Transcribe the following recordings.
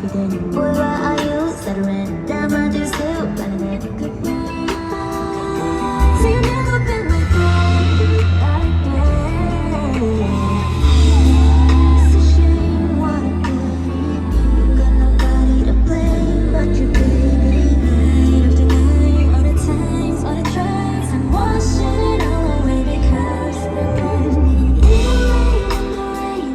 Boy, why are you stuttering? Damn, I do still running it. See, you never been my girl like that. It's a shame what I did. You got nobody to blame but you, baby. Night after night, all the times, all the tries, I'm washing it all away because you left me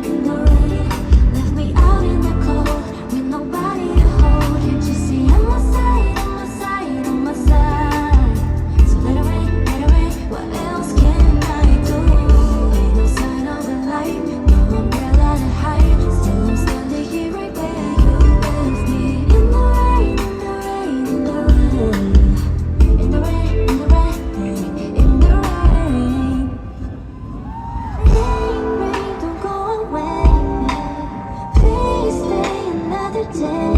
in the rain, left me out in the cold with nobody to hold. Can't you see I'm on my side, on my side? So let it rain, what else can I do? Ain't no sign of the light, no umbrella to hide. Still I'm standing here right where you left me. In the rain, in the rain, in the rain, in the rain, in the rain. Rain, rain, don't go away. Please stay another day.